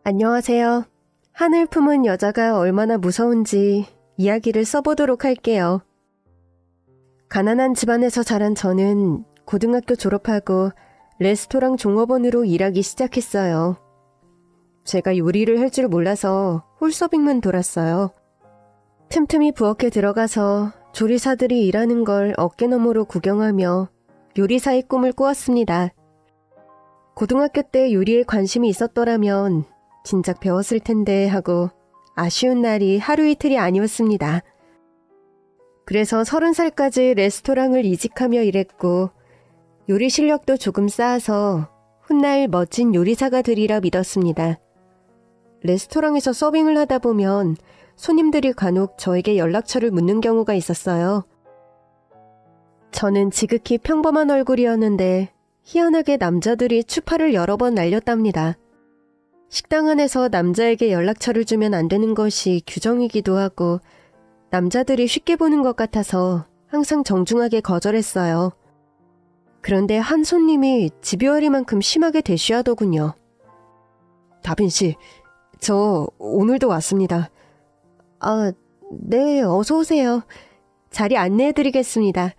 안녕하세요. 하늘 품은 여자가 얼마나 무서운지 이야기를 써보도록 할게요. 가난한 집안에서 자란 저는 고등학교 졸업하고 레스토랑 종업원으로 일하기 시작했어요. 제가 요리를 할 줄 몰라서 홀서빙만 돌았어요. 틈틈이 부엌에 들어가서 조리사들이 일하는 걸 어깨너머로 구경하며 요리사의 꿈을 꾸었습니다. 고등학교 때 요리에 관심이 있었더라면 진작 배웠을 텐데 하고 아쉬운 날이 하루 이틀이 아니었습니다. 그래서 30살까지 레스토랑을 이직하며 일했고 요리 실력도 조금 쌓아서 훗날 멋진 요리사가 되리라 믿었습니다. 레스토랑에서 서빙을 하다 보면 손님들이 간혹 저에게 연락처를 묻는 경우가 있었어요. 저는 지극히 평범한 얼굴이었는데 희한하게 남자들이 추파를 여러 번 날렸답니다. 식당 안에서 남자에게 연락처를 주면 안 되는 것이 규정이기도 하고 남자들이 쉽게 보는 것 같아서 항상 정중하게 거절했어요. 그런데 한 손님이 집요하리만큼 심하게 대쉬하더군요. 다빈씨, 저 오늘도 왔습니다. 아, 네, 어서 오세요. 자리 안내해드리겠습니다.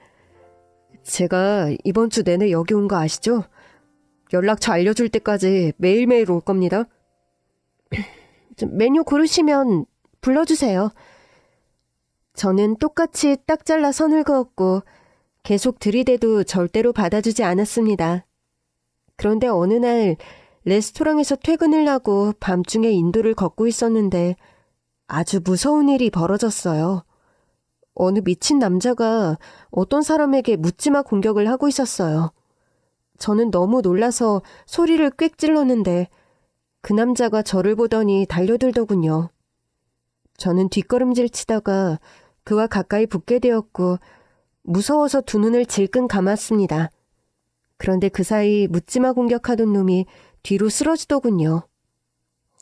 제가 이번 주 내내 여기 온 거 아시죠? 연락처 알려줄 때까지 매일매일 올 겁니다. 메뉴 고르시면 불러주세요. 저는 똑같이 딱 잘라 선을 그었고 계속 들이대도 절대로 받아주지 않았습니다. 그런데 어느 날 레스토랑에서 퇴근을 하고 밤중에 인도를 걷고 있었는데 아주 무서운 일이 벌어졌어요. 어느 미친 남자가 어떤 사람에게 묻지마 공격을 하고 있었어요. 저는 너무 놀라서 소리를 꽥 질렀는데 그 남자가 저를 보더니 달려들더군요. 저는 뒷걸음질 치다가 그와 가까이 붙게 되었고 무서워서 두 눈을 질끈 감았습니다. 그런데 그 사이 묻지마 공격하던 놈이 뒤로 쓰러지더군요.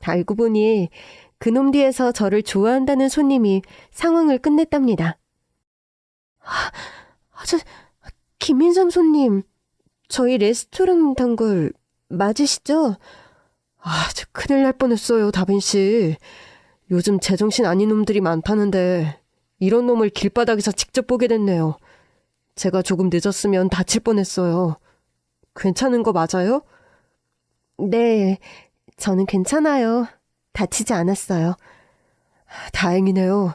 알고 보니 그놈 뒤에서 저를 좋아한다는 손님이 상황을 끝냈답니다. 김민선 손님, 저희 레스토랑 단골 맞으시죠? 저 큰일 날 뻔했어요, 다빈씨. 요즘 제정신 아닌 놈들이 많다는데 이런 놈을 길바닥에서 직접 보게 됐네요. 제가 조금 늦었으면 다칠 뻔했어요. 괜찮은 거 맞아요? 네, 저는 괜찮아요. 다치지 않았어요. 다행이네요.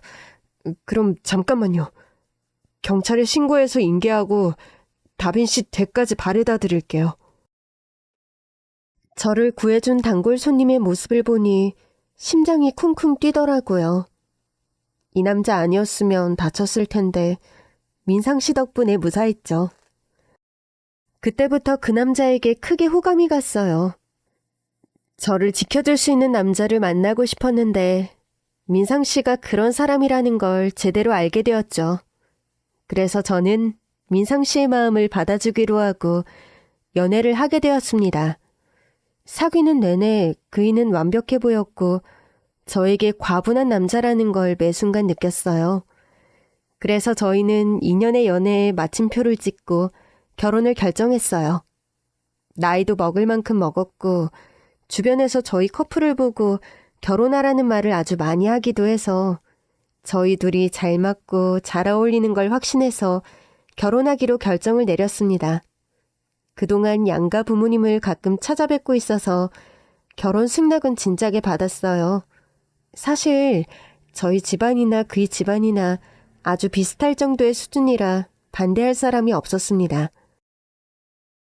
그럼 잠깐만요. 경찰에 신고해서 인계하고 다빈씨 댁까지 바래다 드릴게요. 저를 구해준 단골 손님의 모습을 보니 심장이 쿵쿵 뛰더라고요. 이 남자 아니었으면 다쳤을 텐데 민상 씨 덕분에 무사했죠. 그때부터 그 남자에게 크게 호감이 갔어요. 저를 지켜줄 수 있는 남자를 만나고 싶었는데 민상 씨가 그런 사람이라는 걸 제대로 알게 되었죠. 그래서 저는 민상 씨의 마음을 받아주기로 하고 연애를 하게 되었습니다. 사귀는 내내 그이는 완벽해 보였고 저에게 과분한 남자라는 걸 매 순간 느꼈어요. 그래서 저희는 2년의 연애에 마침표를 찍고 결혼을 결정했어요. 나이도 먹을 만큼 먹었고 주변에서 저희 커플을 보고 결혼하라는 말을 아주 많이 하기도 해서 저희 둘이 잘 맞고 잘 어울리는 걸 확신해서 결혼하기로 결정을 내렸습니다. 그동안 양가 부모님을 가끔 찾아뵙고 있어서 결혼 승낙은 진작에 받았어요. 사실 저희 집안이나 그의 집안이나 아주 비슷할 정도의 수준이라 반대할 사람이 없었습니다.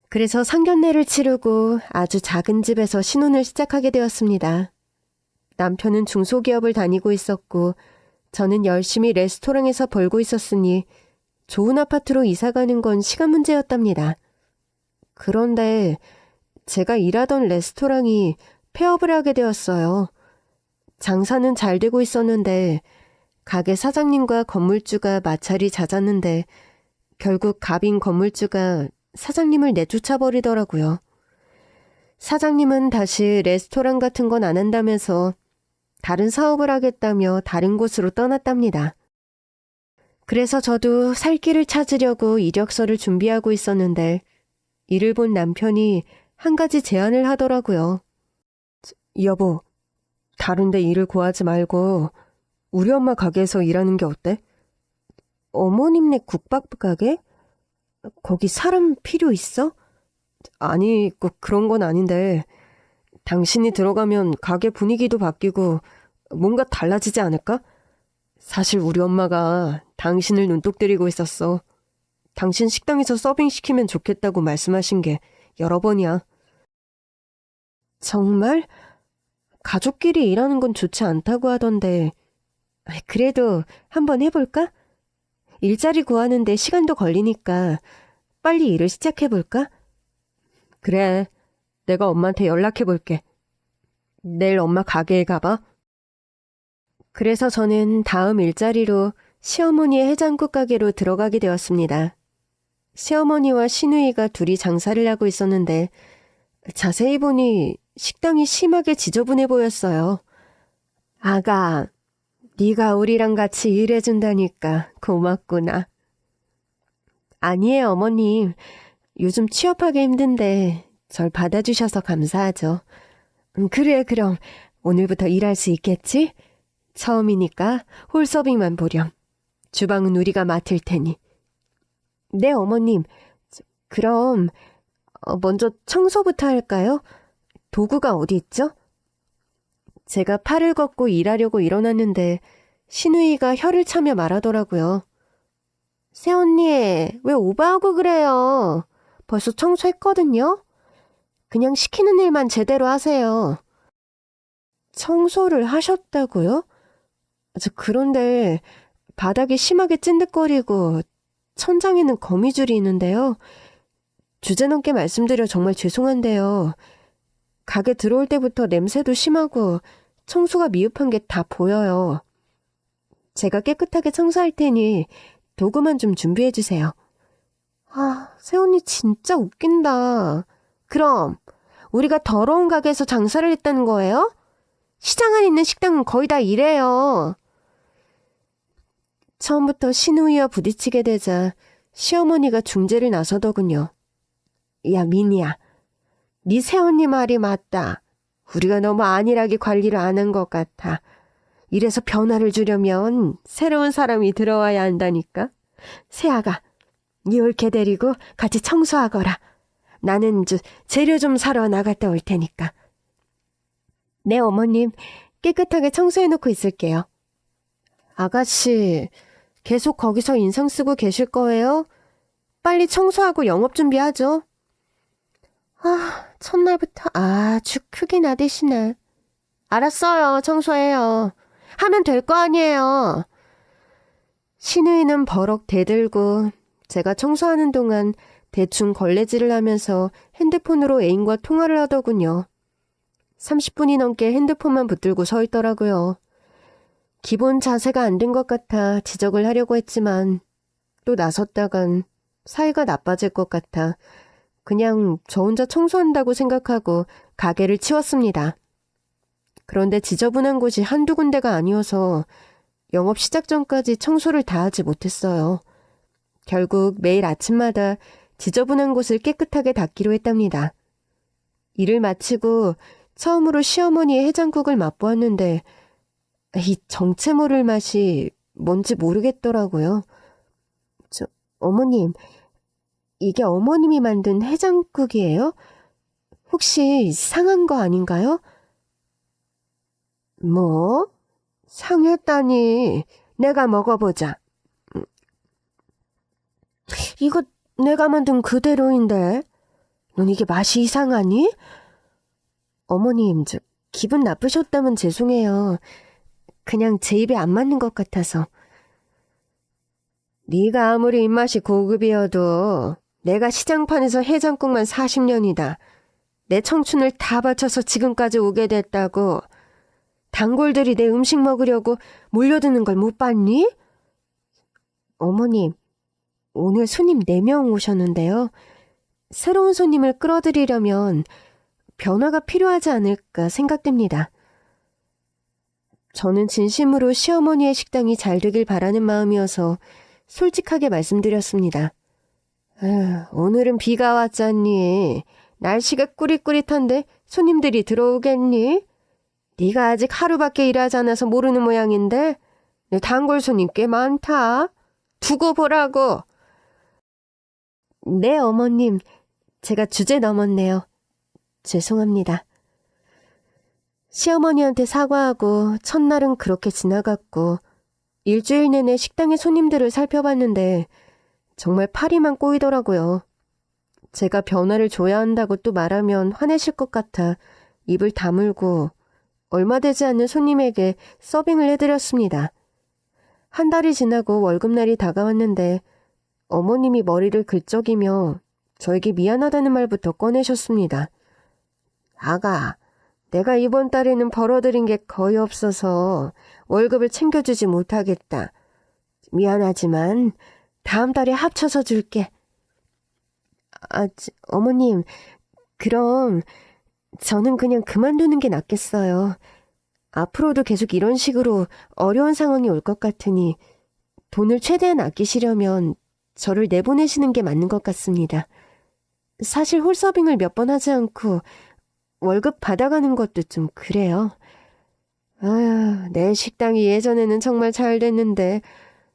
그래서 상견례를 치르고 아주 작은 집에서 신혼을 시작하게 되었습니다. 남편은 중소기업을 다니고 있었고 저는 열심히 레스토랑에서 벌고 있었으니 좋은 아파트로 이사가는 건 시간 문제였답니다. 그런데 제가 일하던 레스토랑이 폐업을 하게 되었어요. 장사는 잘 되고 있었는데 가게 사장님과 건물주가 마찰이 잦았는데 결국 갑인 건물주가 사장님을 내쫓아버리더라고요. 사장님은 다시 레스토랑 같은 건 안 한다면서 다른 사업을 하겠다며 다른 곳으로 떠났답니다. 그래서 저도 살 길을 찾으려고 이력서를 준비하고 있었는데 이를 본 남편이 한 가지 제안을 하더라고요. 여보, 다른데 일을 구하지 말고 우리 엄마 가게에서 일하는 게 어때? 어머님네 국밥 가게? 거기 사람 필요 있어? 아니, 꼭 그런 건 아닌데 당신이 들어가면 가게 분위기도 바뀌고 뭔가 달라지지 않을까? 사실 우리 엄마가 당신을 눈독 들이고 있었어. 당신 식당에서 서빙시키면 좋겠다고 말씀하신 게 여러 번이야. 정말? 가족끼리 일하는 건 좋지 않다고 하던데 그래도 한번 해볼까? 일자리 구하는데 시간도 걸리니까 빨리 일을 시작해볼까? 그래, 내가 엄마한테 연락해볼게. 내일 엄마 가게에 가봐. 그래서 저는 다음 일자리로 시어머니의 해장국 가게로 들어가게 되었습니다. 시어머니와 시누이가 둘이 장사를 하고 있었는데 자세히 보니 식당이 심하게 지저분해 보였어요. 아가, 네가 우리랑 같이 일해준다니까 고맙구나. 아니에요, 어머님. 요즘 취업하기 힘든데 절 받아주셔서 감사하죠. 그래, 그럼 오늘부터 일할 수 있겠지? 처음이니까 홀서빙만 보렴. 주방은 우리가 맡을 테니. 네, 어머님. 그럼 먼저 청소부터 할까요? 도구가 어디 있죠? 제가 팔을 걷고 일하려고 일어났는데 시누이가 혀를 차며 말하더라고요. 새언니, 왜 오버하고 그래요? 벌써 청소했거든요? 그냥 시키는 일만 제대로 하세요. 청소를 하셨다고요? 그런데 바닥이 심하게 찐득거리고 천장에는 거미줄이 있는데요. 주제넘게 말씀드려 정말 죄송한데요. 가게 들어올 때부터 냄새도 심하고 청소가 미흡한 게 다 보여요. 제가 깨끗하게 청소할 테니 도구만 좀 준비해 주세요. 아, 새언니 진짜 웃긴다. 그럼 우리가 더러운 가게에서 장사를 했다는 거예요? 시장 안에 있는 식당은 거의 다 이래요. 처음부터 시누이와 부딪히게 되자 시어머니가 중재를 나서더군요. 야, 미니야. 네 새언니 말이 맞다. 우리가 너무 안일하게 관리를 안 한 것 같아. 이래서 변화를 주려면 새로운 사람이 들어와야 한다니까. 새아가, 니 올케 데리고 같이 청소하거라. 나는 재료 좀 사러 나갔다 올 테니까. 네, 어머님. 깨끗하게 청소해놓고 있을게요. 아가씨, 계속 거기서 인상 쓰고 계실 거예요? 빨리 청소하고 영업 준비하죠. 아, 첫날부터 아주 크게 나대시네. 알았어요. 청소해요. 하면 될 거 아니에요. 시누이는 버럭 대들고 제가 청소하는 동안 대충 걸레질을 하면서 핸드폰으로 애인과 통화를 하더군요. 30분이 넘게 핸드폰만 붙들고 서 있더라고요. 기본 자세가 안 된 것 같아 지적을 하려고 했지만 또 나섰다간 사이가 나빠질 것 같아 그냥 저 혼자 청소한다고 생각하고 가게를 치웠습니다. 그런데 지저분한 곳이 한두 군데가 아니어서 영업 시작 전까지 청소를 다 하지 못했어요. 결국 매일 아침마다 지저분한 곳을 깨끗하게 닦기로 했답니다. 일을 마치고 처음으로 시어머니의 해장국을 맛보았는데 이 정체 모를 맛이 뭔지 모르겠더라고요. 어머님, 이게 어머님이 만든 해장국이에요? 혹시 상한 거 아닌가요? 뭐? 상했다니. 내가 먹어보자. 이거 내가 만든 그대로인데. 넌 이게 맛이 이상하니? 어머님, 기분 나쁘셨다면 죄송해요. 그냥 제 입에 안 맞는 것 같아서. 네가 아무리 입맛이 고급이어도 내가 시장판에서 해장국만 40년이다. 내 청춘을 다 바쳐서 지금까지 오게 됐다고. 단골들이 내 음식 먹으려고 몰려드는 걸 못 봤니? 어머님, 오늘 손님 4명 오셨는데요. 새로운 손님을 끌어들이려면 변화가 필요하지 않을까 생각됩니다. 저는 진심으로 시어머니의 식당이 잘 되길 바라는 마음이어서 솔직하게 말씀드렸습니다. 오늘은 비가 왔잖니. 날씨가 꾸릿꾸릿한데 손님들이 들어오겠니? 네가 아직 하루밖에 일하지 않아서 모르는 모양인데 내 단골 손님 꽤 많다. 두고 보라고. 네, 어머님. 제가 주제 넘었네요. 죄송합니다. 시어머니한테 사과하고 첫날은 그렇게 지나갔고 일주일 내내 식당의 손님들을 살펴봤는데 정말 파리만 꼬이더라고요. 제가 변화를 줘야 한다고 또 말하면 화내실 것 같아 입을 다물고 얼마 되지 않는 손님에게 서빙을 해드렸습니다. 한 달이 지나고 월급날이 다가왔는데 어머님이 머리를 긁적이며 저에게 미안하다는 말부터 꺼내셨습니다. 아가, 내가 이번 달에는 벌어들인 게 거의 없어서 월급을 챙겨주지 못하겠다. 미안하지만 다음 달에 합쳐서 줄게. 어머님, 그럼 저는 그냥 그만두는 게 낫겠어요. 앞으로도 계속 이런 식으로 어려운 상황이 올 것 같으니 돈을 최대한 아끼시려면 저를 내보내시는 게 맞는 것 같습니다. 사실 홀서빙을 몇 번 하지 않고 월급 받아가는 것도 좀 그래요. 아휴, 내 식당이 예전에는 정말 잘 됐는데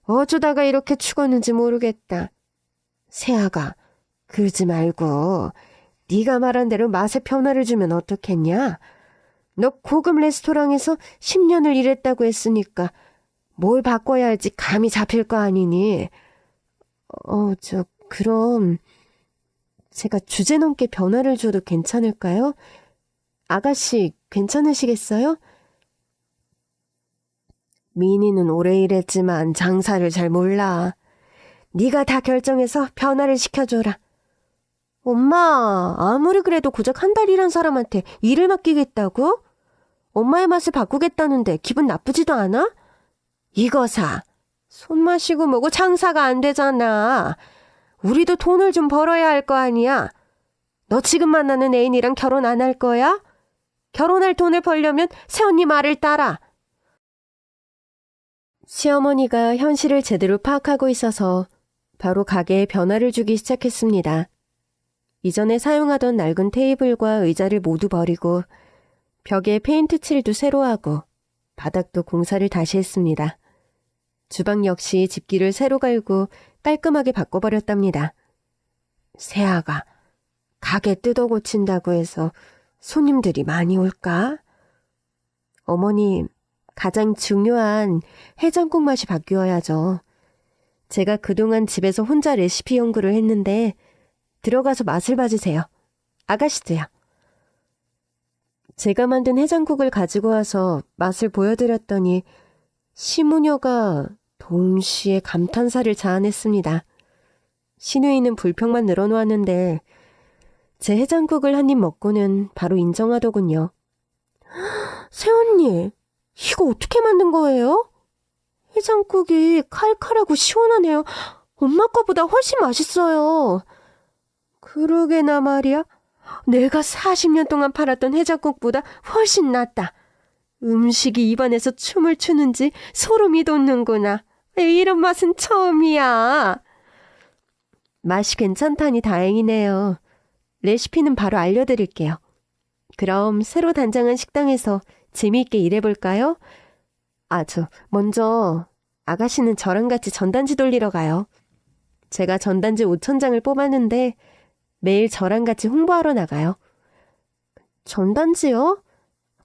어쩌다가 이렇게 죽었는지 모르겠다. 세아가, 그러지 말고 네가 말한 대로 맛에 변화를 주면 어떻겠냐? 너 고급 레스토랑에서 10년을 일했다고 했으니까 뭘 바꿔야 할지 감이 잡힐 거 아니니? 그럼 제가 주제넘게 변화를 줘도 괜찮을까요? 아가씨, 괜찮으시겠어요? 민희는 오래 일했지만 장사를 잘 몰라. 네가 다 결정해서 변화를 시켜줘라. 엄마, 아무리 그래도 고작 한 달 일한 사람한테 일을 맡기겠다고? 엄마의 맛을 바꾸겠다는데 기분 나쁘지도 않아? 이거 사. 손 마시고 뭐고 장사가 안 되잖아. 우리도 돈을 좀 벌어야 할 거 아니야. 너 지금 만나는 애인이랑 결혼 안 할 거야? 결혼할 돈을 벌려면 새언니 말을 따라. 시어머니가 현실을 제대로 파악하고 있어서 바로 가게에 변화를 주기 시작했습니다. 이전에 사용하던 낡은 테이블과 의자를 모두 버리고 벽에 페인트 칠도 새로 하고 바닥도 공사를 다시 했습니다. 주방 역시 집기를 새로 갈고 깔끔하게 바꿔버렸답니다. 세아가, 가게 뜯어 고친다고 해서 손님들이 많이 올까? 어머님, 가장 중요한 해장국 맛이 바뀌어야죠. 제가 그동안 집에서 혼자 레시피 연구를 했는데 들어가서 맛을 봐주세요. 아가씨도요. 제가 만든 해장국을 가지고 와서 맛을 보여드렸더니 시무녀가 동시에 감탄사를 자아냈습니다. 시누이는 불평만 늘어놓았는데 제 해장국을 한 입 먹고는 바로 인정하더군요. 새언니, 이거 어떻게 만든 거예요? 해장국이 칼칼하고 시원하네요. 엄마 거보다 훨씬 맛있어요. 그러게나 말이야. 내가 40년 동안 팔았던 해장국보다 훨씬 낫다. 음식이 입안에서 춤을 추는지 소름이 돋는구나. 이런 맛은 처음이야. 맛이 괜찮다니 다행이네요. 레시피는 바로 알려드릴게요. 그럼 새로 단장한 식당에서 재미있게 일해볼까요? 먼저 아가씨는 저랑 같이 전단지 돌리러 가요. 제가 전단지 5,000장을 뽑았는데 매일 저랑 같이 홍보하러 나가요. 전단지요?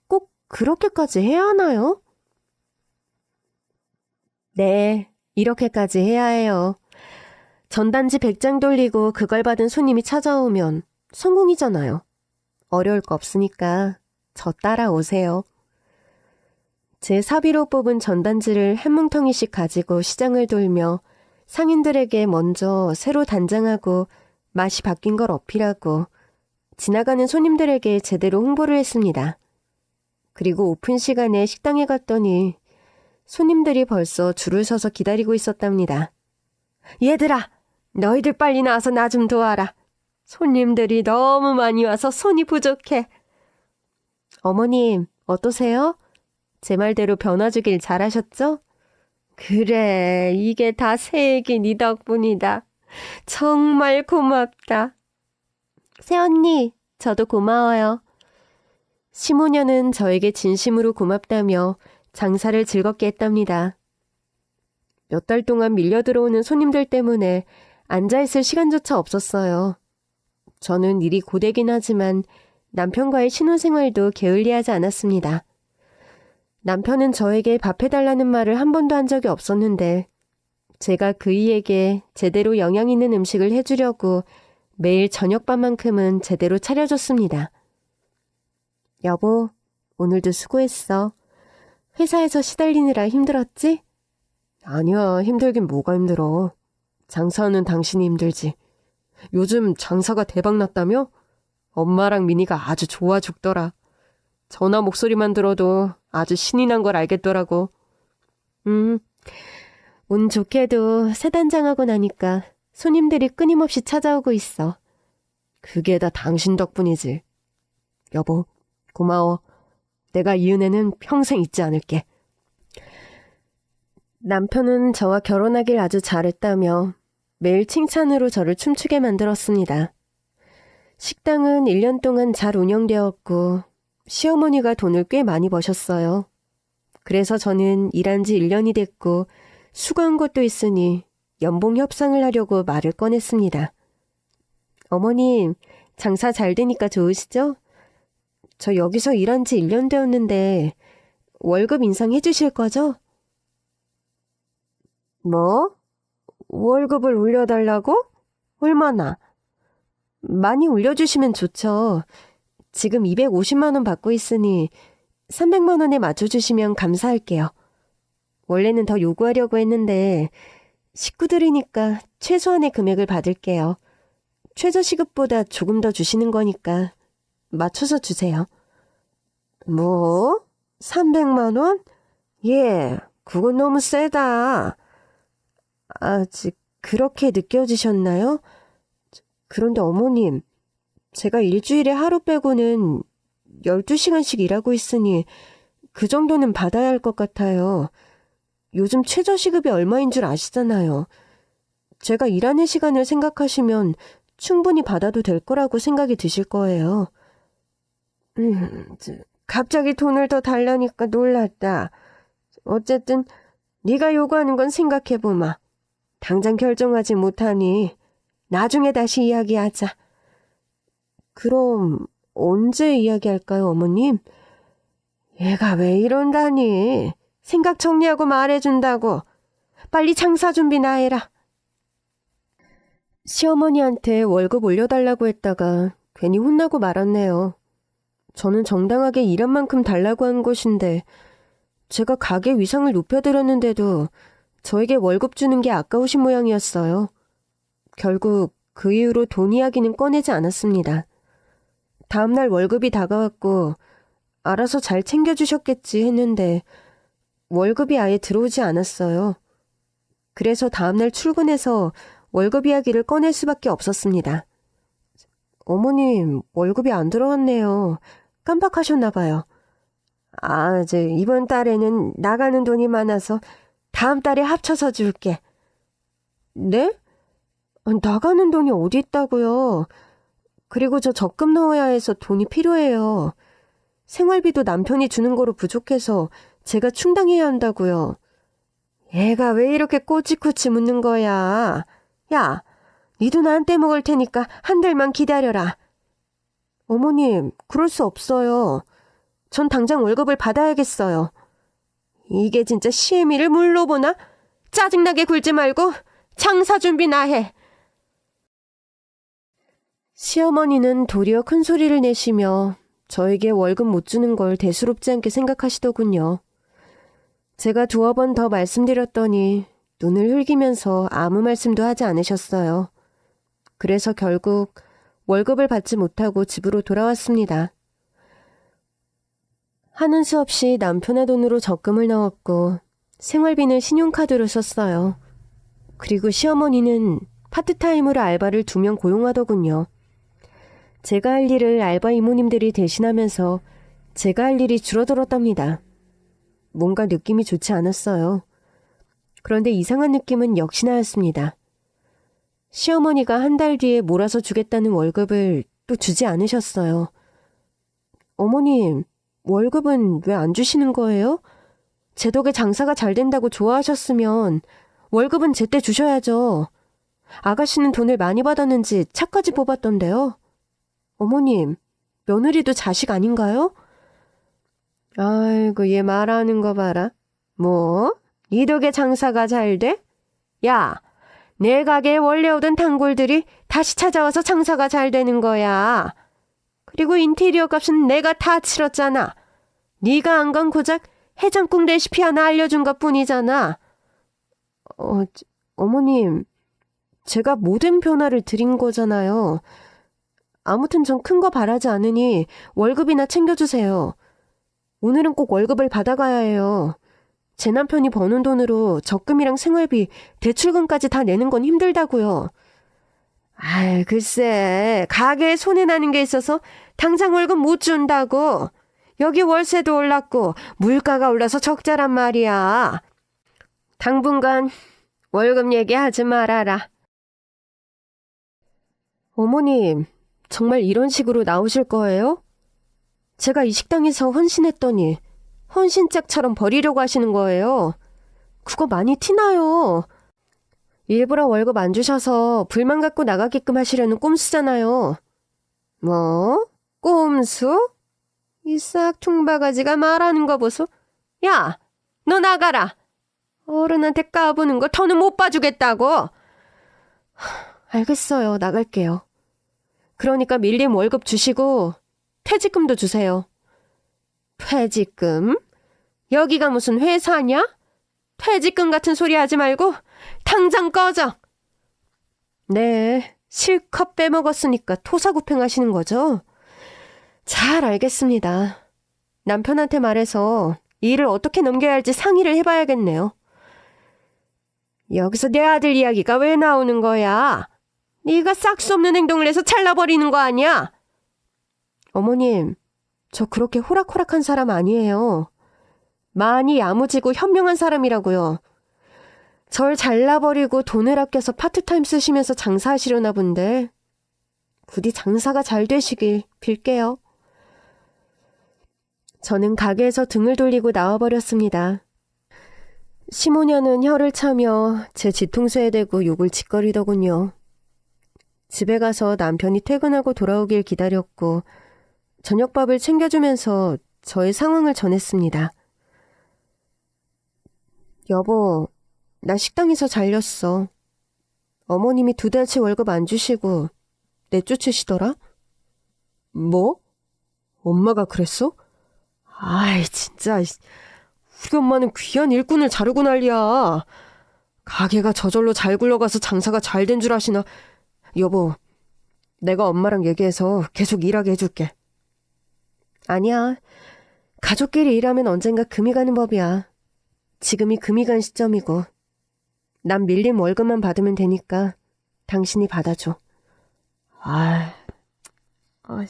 꼭 그렇게까지 해야 하나요? 네, 이렇게까지 해야 해요. 전단지 100장 돌리고 그걸 받은 손님이 찾아오면 성공이잖아요. 어려울 거 없으니까 저 따라오세요. 제 사비로 뽑은 전단지를 한 뭉텅이씩 가지고 시장을 돌며 상인들에게 먼저 새로 단장하고 맛이 바뀐 걸 어필하고 지나가는 손님들에게 제대로 홍보를 했습니다. 그리고 오픈 시간에 식당에 갔더니 손님들이 벌써 줄을 서서 기다리고 있었답니다. 얘들아, 너희들 빨리 나와서 나 좀 도와라. 손님들이 너무 많이 와서 손이 부족해. 어머님, 어떠세요? 제 말대로 변화 주길 잘하셨죠? 그래, 이게 다 새애기 네 덕분이다. 정말 고맙다. 새언니, 저도 고마워요. 시모녀는 저에게 진심으로 고맙다며 장사를 즐겁게 했답니다. 몇 달 동안 밀려 들어오는 손님들 때문에 앉아있을 시간조차 없었어요. 저는 일이 고되긴 하지만 남편과의 신혼생활도 게을리하지 않았습니다. 남편은 저에게 밥 해달라는 말을 한 번도 한 적이 없었는데 제가 그이에게 제대로 영양 있는 음식을 해주려고 매일 저녁밥만큼은 제대로 차려줬습니다. 여보, 오늘도 수고했어. 회사에서 시달리느라 힘들었지? 아니야, 힘들긴 뭐가 힘들어. 장사하는 당신이 힘들지. 요즘 장사가 대박났다며? 엄마랑 미니가 아주 좋아 죽더라. 전화 목소리만 들어도 아주 신이 난 걸 알겠더라고. 운 좋게도 새 단장하고 나니까 손님들이 끊임없이 찾아오고 있어. 그게 다 당신 덕분이지. 여보, 고마워. 내가 이 은혜는 평생 잊지 않을게. 남편은 저와 결혼하길 아주 잘했다며 매일 칭찬으로 저를 춤추게 만들었습니다. 식당은 1년 동안 잘 운영되었고 시어머니가 돈을 꽤 많이 버셨어요. 그래서 저는 일한 지 1년이 됐고 수고한 것도 있으니 연봉 협상을 하려고 말을 꺼냈습니다. 어머님, 장사 잘 되니까 좋으시죠? 저 여기서 일한 지 1년 되었는데 월급 인상해 주실 거죠? 뭐? 월급을 올려달라고? 얼마나? 많이 올려주시면 좋죠. 지금 250만 원 받고 있으니 300만 원에 맞춰주시면 감사할게요. 원래는 더 요구하려고 했는데 식구들이니까 최소한의 금액을 받을게요. 최저시급보다 조금 더 주시는 거니까 맞춰서 주세요. 뭐? 300만 원? 예, 그건 너무 세다. 아직 그렇게 느껴지셨나요? 그런데 어머님, 제가 일주일에 하루 빼고는 12시간씩 일하고 있으니 그 정도는 받아야 할 것 같아요. 요즘 최저시급이 얼마인 줄 아시잖아요. 제가 일하는 시간을 생각하시면 충분히 받아도 될 거라고 생각이 드실 거예요. 갑자기 돈을 더 달라니까 놀랐다. 어쨌든 네가 요구하는 건 생각해보마. 당장 결정하지 못하니 나중에 다시 이야기하자. 그럼 언제 이야기할까요, 어머님? 얘가 왜 이런다니. 생각 정리하고 말해준다고. 빨리 장사 준비나 해라. 시어머니한테 월급 올려달라고 했다가 괜히 혼나고 말았네요. 저는 정당하게 일한 만큼 달라고 한 것인데 제가 가게 위상을 높여드렸는데도 저에게 월급 주는 게 아까우신 모양이었어요. 결국 그 이후로 돈 이야기는 꺼내지 않았습니다. 다음날 월급이 다가왔고 알아서 잘 챙겨주셨겠지 했는데 월급이 아예 들어오지 않았어요. 그래서 다음날 출근해서 월급 이야기를 꺼낼 수밖에 없었습니다. 어머님, 월급이 안 들어왔네요. 깜빡하셨나 봐요. 이번 달에는 나가는 돈이 많아서 다음 달에 합쳐서 줄게. 네? 나가는 돈이 어디 있다고요? 그리고 저 적금 넣어야 해서 돈이 필요해요. 생활비도 남편이 주는 거로 부족해서 제가 충당해야 한다고요. 얘가 왜 이렇게 꼬치꼬치 묻는 거야? 야, 니도 나한테 먹을 테니까 한 달만 기다려라. 어머님, 그럴 수 없어요. 전 당장 월급을 받아야겠어요. 이게 진짜 시애미를 물로 보나? 짜증나게 굴지 말고 장사 준비나 해. 시어머니는 도리어 큰 소리를 내시며 저에게 월급 못 주는 걸 대수롭지 않게 생각하시더군요. 제가 두어 번 더 말씀드렸더니 눈을 흘기면서 아무 말씀도 하지 않으셨어요. 그래서 결국 월급을 받지 못하고 집으로 돌아왔습니다. 하는 수 없이 남편의 돈으로 적금을 넣었고 생활비는 신용카드로 썼어요. 그리고 시어머니는 파트타임으로 알바를 2명 고용하더군요. 제가 할 일을 알바 이모님들이 대신하면서 제가 할 일이 줄어들었답니다. 뭔가 느낌이 좋지 않았어요. 그런데 이상한 느낌은 역시나였습니다. 시어머니가 한 달 뒤에 몰아서 주겠다는 월급을 또 주지 않으셨어요. 어머님, 월급은 왜 안 주시는 거예요? 제 덕에 장사가 잘 된다고 좋아하셨으면 월급은 제때 주셔야죠. 아가씨는 돈을 많이 받았는지 차까지 뽑았던데요. 어머님, 며느리도 자식 아닌가요? 아이고, 얘 말하는 거 봐라. 뭐? 네 덕에 장사가 잘 돼? 야, 내 가게에 원래 오던 단골들이 다시 찾아와서 장사가 잘 되는 거야. 그리고 인테리어 값은 내가 다 치렀잖아. 네가 안 간 고작 해장국 레시피 하나 알려준 것뿐이잖아. 어머님, 제가 모든 변화를 드린 거잖아요. 아무튼 전 큰 거 바라지 않으니 월급이나 챙겨주세요. 오늘은 꼭 월급을 받아가야 해요. 제 남편이 버는 돈으로 적금이랑 생활비, 대출금까지 다 내는 건 힘들다고요. 아이, 글쎄, 가게에 손해나는 게 있어서 당장 월급 못 준다고. 여기 월세도 올랐고 물가가 올라서 적자란 말이야. 당분간 월급 얘기하지 말아라. 어머님, 정말 이런 식으로 나오실 거예요? 제가 이 식당에서 헌신했더니 헌신짝처럼 버리려고 하시는 거예요. 그거 많이 티나요. 일부러 월급 안 주셔서 불만 갖고 나가게끔 하시려는 꼼수잖아요. 뭐? 꼼수? 이 싹퉁바가지가 말하는 거 보소. 야, 너 나가라. 어른한테 까부는 거 더는 못 봐주겠다고. 알겠어요. 나갈게요. 그러니까 밀린 월급 주시고 퇴직금도 주세요. 퇴직금? 여기가 무슨 회사냐? 퇴직금 같은 소리 하지 말고 당장 꺼져. 네, 실컷 빼먹었으니까 토사구팽 하시는 거죠? 잘 알겠습니다. 남편한테 말해서 일을 어떻게 넘겨야 할지 상의를 해봐야겠네요. 여기서 내 아들 이야기가 왜 나오는 거야? 네가 싹 수 없는 행동을 해서 잘라버리는 거 아니야? 어머님, 저 그렇게 호락호락한 사람 아니에요. 많이 야무지고 현명한 사람이라고요. 절 잘라버리고 돈을 아껴서 파트타임 쓰시면서 장사하시려나 본데 부디 장사가 잘 되시길 빌게요. 저는 가게에서 등을 돌리고 나와버렸습니다. 시모녀는 혀를 차며 제 뒤통수에 대고 욕을 짓거리더군요. 집에 가서 남편이 퇴근하고 돌아오길 기다렸고 저녁밥을 챙겨주면서 저의 상황을 전했습니다. 여보, 나 식당에서 잘렸어. 어머님이 2달치 월급 안 주시고 내쫓으시더라? 뭐? 엄마가 그랬어? 아이, 진짜. 우리 엄마는 귀한 일꾼을 자르고 난리야. 가게가 저절로 잘 굴러가서 장사가 잘 된 줄 아시나? 여보, 내가 엄마랑 얘기해서 계속 일하게 해줄게. 아니야. 가족끼리 일하면 언젠가 금이 가는 법이야. 지금이 금이 간 시점이고. 난 밀린 월급만 받으면 되니까 당신이 받아줘.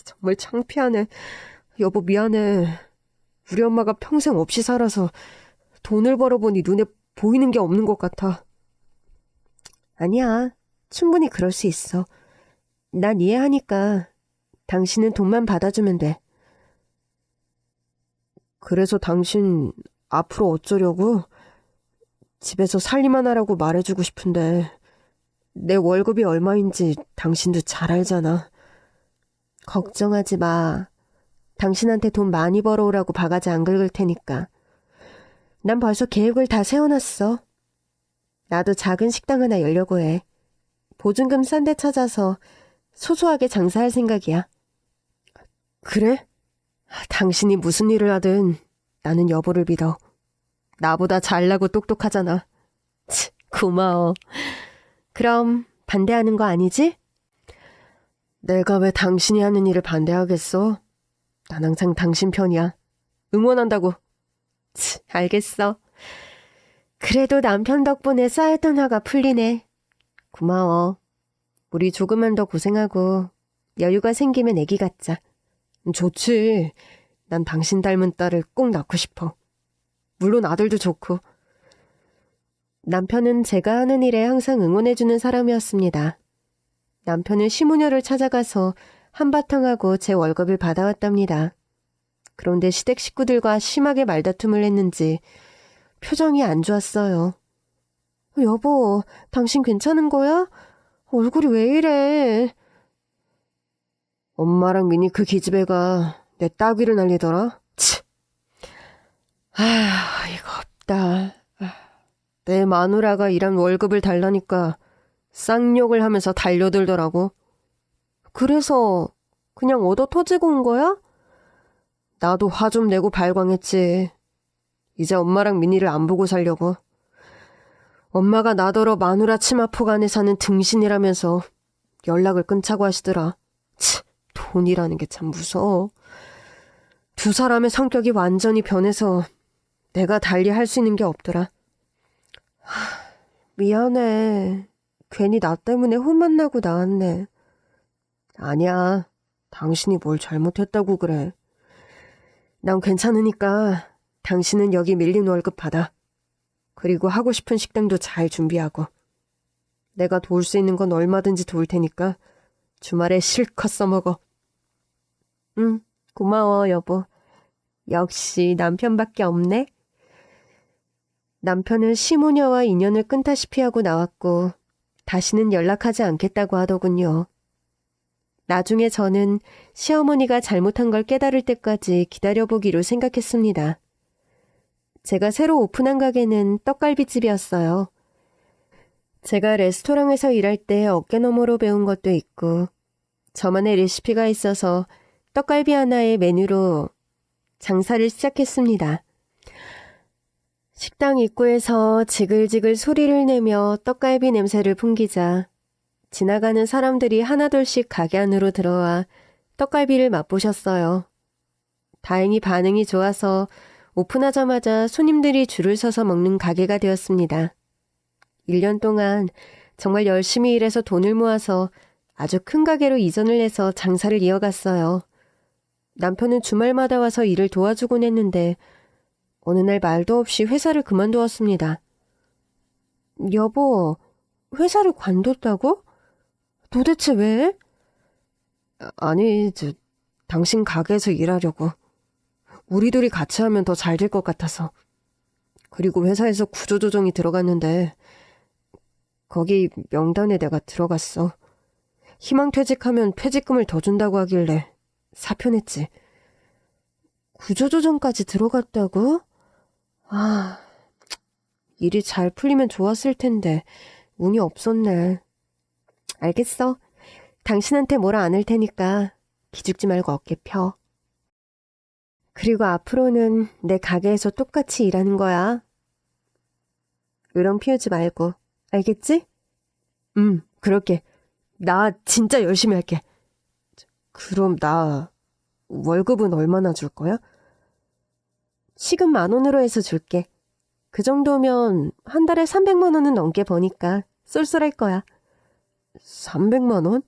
정말 창피하네. 여보, 미안해. 우리 엄마가 평생 없이 살아서 돈을 벌어보니 눈에 보이는 게 없는 것 같아. 아니야. 충분히 그럴 수 있어. 난 이해하니까 당신은 돈만 받아주면 돼. 그래서 당신 앞으로 어쩌려고? 집에서 살림만 하라고 말해주고 싶은데 내 월급이 얼마인지 당신도 잘 알잖아. 걱정하지 마. 당신한테 돈 많이 벌어오라고 바가지 안 긁을 테니까. 난 벌써 계획을 다 세워놨어. 나도 작은 식당 하나 열려고 해. 보증금 싼 데 찾아서 소소하게 장사할 생각이야. 그래? 당신이 무슨 일을 하든 나는 여보를 믿어. 나보다 잘나고 똑똑하잖아. 고마워. 그럼 반대하는 거 아니지? 내가 왜 당신이 하는 일을 반대하겠어? 난 항상 당신 편이야. 응원한다고. 알겠어. 그래도 남편 덕분에 쌓였던 화가 풀리네. 고마워. 우리 조금만 더 고생하고 여유가 생기면 애기 갖자. 좋지. 난 당신 닮은 딸을 꼭 낳고 싶어. 물론 아들도 좋고. 남편은 제가 하는 일에 항상 응원해주는 사람이었습니다. 남편은 시무녀를 찾아가서 한바탕 하고 제 월급을 받아왔답니다. 그런데 시댁 식구들과 심하게 말다툼을 했는지 표정이 안 좋았어요. 여보, 당신 괜찮은 거야? 얼굴이 왜 이래? 엄마랑 미니 그 기집애가 내 따귀를 날리더라? 치. 이거 없다. 내 마누라가 일한 월급을 달라니까 쌍욕을 하면서 달려들더라고. 그래서 그냥 얻어 터지고 온 거야? 나도 화 좀 내고 발광했지. 이제 엄마랑 미니를 안 보고 살려고. 엄마가 나더러 마누라 치마폭 안에 사는 등신이라면서 연락을 끊자고 하시더라. 치, 돈이라는 게 참 무서워. 두 사람의 성격이 완전히 변해서 내가 달리 할 수 있는 게 없더라. 미안해. 괜히 나 때문에 혼만 나고 나왔네. 아니야. 당신이 뭘 잘못했다고 그래. 난 괜찮으니까 당신은 여기 밀린 월급 받아. 그리고 하고 싶은 식당도 잘 준비하고. 내가 도울 수 있는 건 얼마든지 도울 테니까 주말에 실컷 써먹어. 응, 고마워 여보. 역시 남편밖에 없네. 남편은 시모녀와 인연을 끊다시피 하고 나왔고 다시는 연락하지 않겠다고 하더군요. 나중에 저는 시어머니가 잘못한 걸 깨달을 때까지 기다려보기로 생각했습니다. 제가 새로 오픈한 가게는 떡갈비집이었어요. 제가 레스토랑에서 일할 때 어깨너머로 배운 것도 있고 저만의 레시피가 있어서 떡갈비 하나의 메뉴로 장사를 시작했습니다. 식당 입구에서 지글지글 소리를 내며 떡갈비 냄새를 풍기자 지나가는 사람들이 하나둘씩 가게 안으로 들어와 떡갈비를 맛보셨어요. 다행히 반응이 좋아서 오픈하자마자 손님들이 줄을 서서 먹는 가게가 되었습니다. 1년 동안 정말 열심히 일해서 돈을 모아서 아주 큰 가게로 이전을 해서 장사를 이어갔어요. 남편은 주말마다 와서 일을 도와주곤 했는데 어느 날 말도 없이 회사를 그만두었습니다. 여보, 회사를 관뒀다고? 도대체 왜? 아니, 당신 가게에서 일하려고. 우리 둘이 같이 하면 더 잘 될 것 같아서. 그리고 회사에서 구조조정이 들어갔는데 거기 명단에 내가 들어갔어. 희망퇴직하면 퇴직금을 더 준다고 하길래 사표냈지. 구조조정까지 들어갔다고? 일이 잘 풀리면 좋았을 텐데 운이 없었네. 알겠어. 당신한테 뭐라 안 할 테니까 기죽지 말고 어깨 펴. 그리고 앞으로는 내 가게에서 똑같이 일하는 거야. 으렁 피우지 말고. 알겠지? 그럴게. 나 진짜 열심히 할게. 그럼 나 월급은 얼마나 줄 거야? 시급 10,000원으로 해서 줄게. 그 정도면 한 달에 300만 원은 넘게 버니까 쏠쏠할 거야. 300만 원?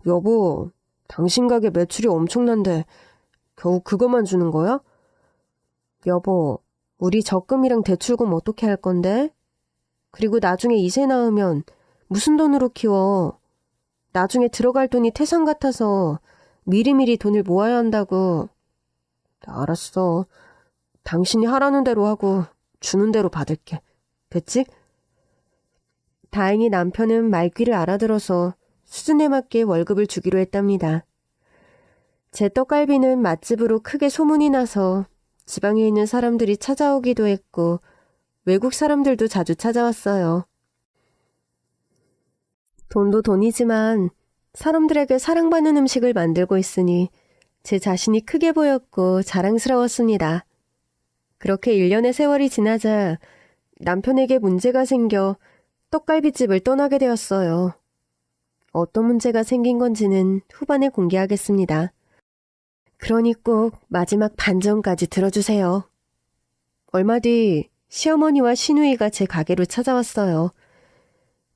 여보, 당신 가게 매출이 엄청난데 겨우 그거만 주는 거야? 여보, 우리 적금이랑 대출금 어떻게 할 건데? 그리고 나중에 이세 낳으면 무슨 돈으로 키워? 나중에 들어갈 돈이 태산 같아서 미리미리 돈을 모아야 한다고. 알았어. 당신이 하라는 대로 하고 주는 대로 받을게. 됐지? 다행히 남편은 말귀를 알아들어서 수준에 맞게 월급을 주기로 했답니다. 제 떡갈비는 맛집으로 크게 소문이 나서 지방에 있는 사람들이 찾아오기도 했고 외국 사람들도 자주 찾아왔어요. 돈도 돈이지만 사람들에게 사랑받는 음식을 만들고 있으니 제 자신이 크게 보였고 자랑스러웠습니다. 그렇게 1년의 세월이 지나자 남편에게 문제가 생겨 떡갈비집을 떠나게 되었어요. 어떤 문제가 생긴 건지는 후반에 공개하겠습니다. 그러니 꼭 마지막 반전까지 들어주세요. 얼마 뒤 시어머니와 시누이가 제 가게로 찾아왔어요.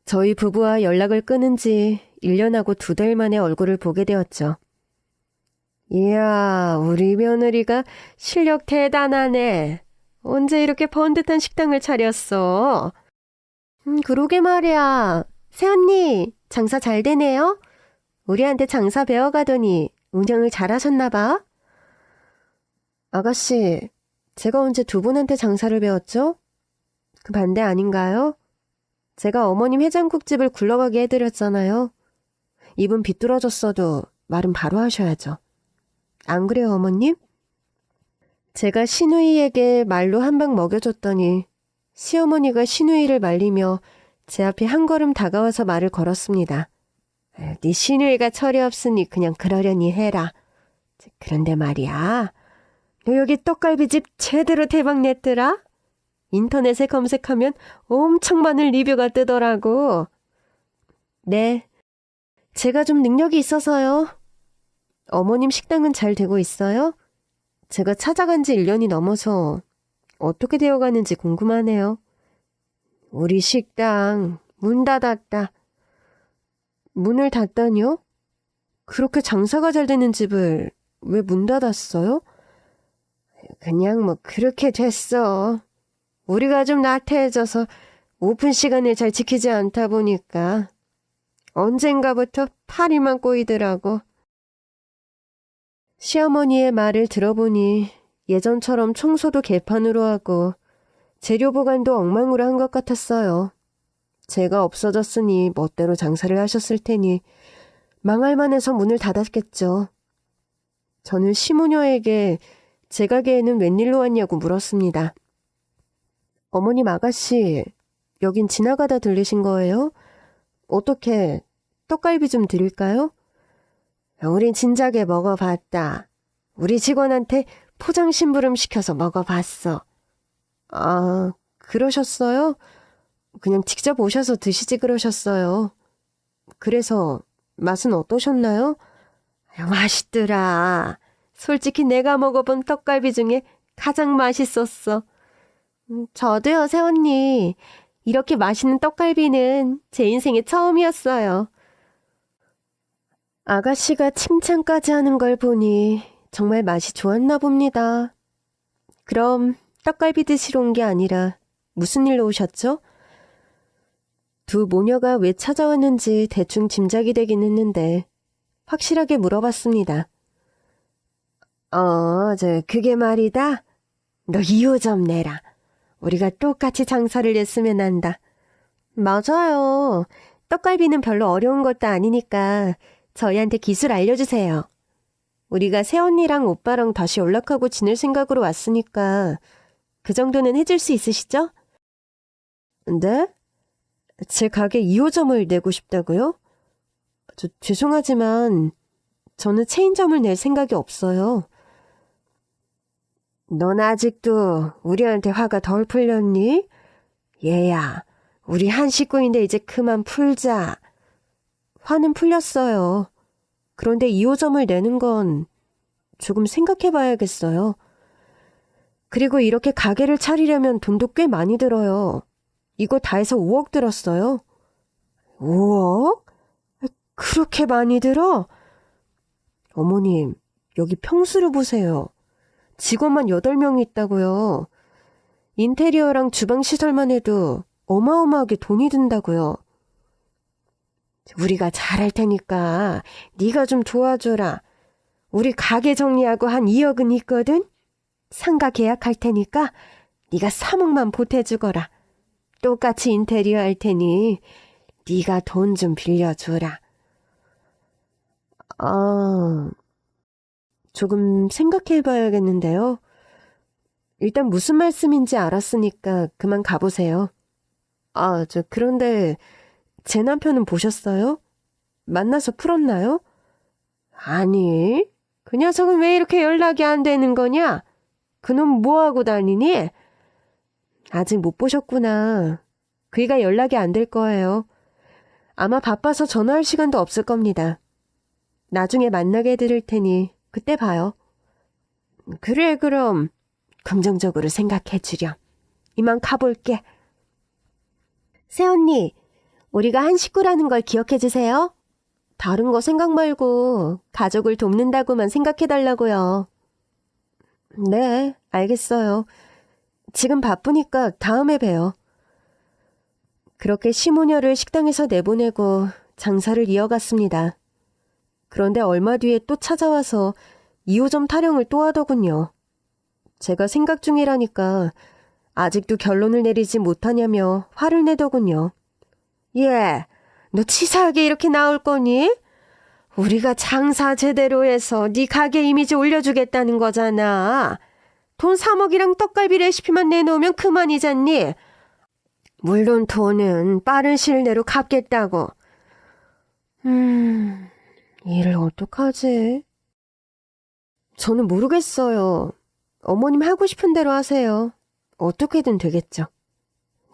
저희 부부와 연락을 끊은 지 1년하고 2달 만에 얼굴을 보게 되었죠. 이야, 우리 며느리가 실력 대단하네. 언제 이렇게 번듯한 식당을 차렸어? 그러게 말이야. 새언니, 장사 잘 되네요? 우리한테 장사 배워가더니 운영을 잘하셨나 봐. 아가씨, 제가 언제 두 분한테 장사를 배웠죠? 그 반대 아닌가요? 제가 어머님 해장국집을 굴러가게 해드렸잖아요. 입은 비뚤어졌어도 말은 바로 하셔야죠. 안 그래요, 어머님? 제가 신우이에게 말로 한 방 먹여줬더니 시어머니가 신우이를 말리며 제 앞에 한 걸음 다가와서 말을 걸었습니다. 네 신우이가 철이 없으니 그냥 그러려니 해라. 그런데 말이야, 너 여기 떡갈비집 제대로 대박 냈더라? 인터넷에 검색하면 엄청 많은 리뷰가 뜨더라고. 네, 제가 좀 능력이 있어서요. 어머님 식당은 잘 되고 있어요? 제가 찾아간 지 1년이 넘어서 어떻게 되어가는지 궁금하네요. 우리 식당 문 닫았다. 문을 닫다니요? 그렇게 장사가 잘 되는 집을 왜 문 닫았어요? 그냥 뭐 그렇게 됐어. 우리가 좀 나태해져서 오픈 시간을 잘 지키지 않다 보니까 언젠가부터 파리만 꼬이더라고. 시어머니의 말을 들어보니 예전처럼 청소도 개판으로 하고 재료 보관도 엉망으로 한 것 같았어요. 제가 없어졌으니 멋대로 장사를 하셨을 테니 망할 만해서 문을 닫았겠죠. 저는 시모녀에게 제 가게에는 웬일로 왔냐고 물었습니다. 어머님 아가씨, 여긴 지나가다 들리신 거예요? 어떻게 떡갈비 좀 드릴까요? 우린 진작에 먹어봤다. 우리 직원한테 포장 심부름 시켜서 먹어봤어. 아, 그러셨어요? 그냥 직접 오셔서 드시지 그러셨어요. 그래서 맛은 어떠셨나요? 맛있더라. 솔직히 내가 먹어본 떡갈비 중에 가장 맛있었어. 저도요, 새언니. 이렇게 맛있는 떡갈비는 제 인생에 처음이었어요. 아가씨가 칭찬까지 하는 걸 보니 정말 맛이 좋았나 봅니다. 그럼 떡갈비 드시러 온 게 아니라 무슨 일로 오셨죠? 두 모녀가 왜 찾아왔는지 대충 짐작이 되긴 했는데 확실하게 물어봤습니다. 그게 말이다. 너 2호점 내라. 우리가 똑같이 장사를 냈으면 한다. 맞아요. 떡갈비는 별로 어려운 것도 아니니까 저희한테 기술 알려주세요. 우리가 새언니랑 오빠랑 다시 연락하고 지낼 생각으로 왔으니까 그 정도는 해줄 수 있으시죠? 네? 제 가게 2호점을 내고 싶다고요? 죄송하지만 저는 체인점을 낼 생각이 없어요. 넌 아직도 우리한테 화가 덜 풀렸니? 얘야, 우리 한 식구인데 이제 그만 풀자. 화는 풀렸어요. 그런데 2호점을 내는 건 조금 생각해봐야겠어요. 그리고 이렇게 가게를 차리려면 돈도 꽤 많이 들어요. 이거 다 해서 5억 들었어요. 5억? 그렇게 많이 들어? 어머님, 여기 평수를 보세요. 직원만 8명이 있다고요. 인테리어랑 주방 시설만 해도 어마어마하게 돈이 든다고요. 우리가 잘할 테니까 네가 좀 도와줘라. 우리 가게 정리하고 한 2억은 있거든? 상가 계약할 테니까 네가 3억만 보태주거라. 똑같이 인테리어 할 테니 네가 돈 좀 빌려줘라. 조금 생각해봐야겠는데요. 일단 무슨 말씀인지 알았으니까 그만 가보세요. 그런데 제 남편은 보셨어요? 만나서 풀었나요? 아니, 그 녀석은 왜 이렇게 연락이 안 되는 거냐? 그놈 뭐하고 다니니? 아직 못 보셨구나. 그이가 연락이 안 될 거예요. 아마 바빠서 전화할 시간도 없을 겁니다. 나중에 만나게 해드릴 테니 그때 봐요. 그래, 그럼 긍정적으로 생각해 주렴. 이만 가볼게. 새언니, 우리가 한 식구라는 걸 기억해 주세요. 다른 거 생각 말고 가족을 돕는다고만 생각해달라고요. 네, 알겠어요. 지금 바쁘니까 다음에 봬요. 그렇게 시모녀를 식당에서 내보내고 장사를 이어갔습니다. 그런데 얼마 뒤에 또 찾아와서 2호점 타령을 또 하더군요. 제가 생각 중이라니까 아직도 결론을 내리지 못하냐며 화를 내더군요. 예, 너 치사하게 이렇게 나올 거니? 우리가 장사 제대로 해서 네 가게 이미지 올려주겠다는 거잖아. 돈 3억이랑 떡갈비 레시피만 내놓으면 그만이잖니? 물론 돈은 빠른 시일 내로 갚겠다고. 일을 어떡하지? 저는 모르겠어요. 어머님 하고 싶은 대로 하세요. 어떻게든 되겠죠.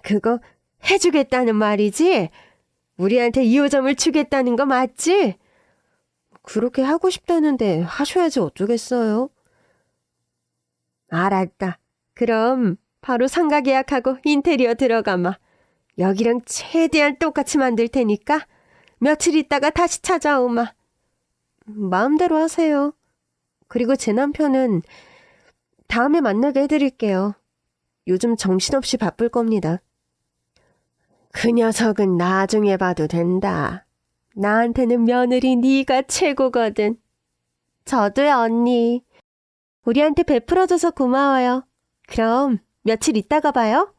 그거 해주겠다는 말이지? 우리한테 2호점을 주겠다는 거 맞지? 그렇게 하고 싶다는데 하셔야지 어쩌겠어요. 알았다. 그럼 바로 상가 계약하고 인테리어 들어가마. 여기랑 최대한 똑같이 만들 테니까 며칠 있다가 다시 찾아오마. 마음대로 하세요. 그리고 제 남편은 다음에 만나게 해드릴게요. 요즘 정신없이 바쁠 겁니다. 그 녀석은 나중에 봐도 된다. 나한테는 며느리 네가 최고거든. 저도요, 언니. 우리한테 베풀어줘서 고마워요. 그럼 며칠 있다가 봐요.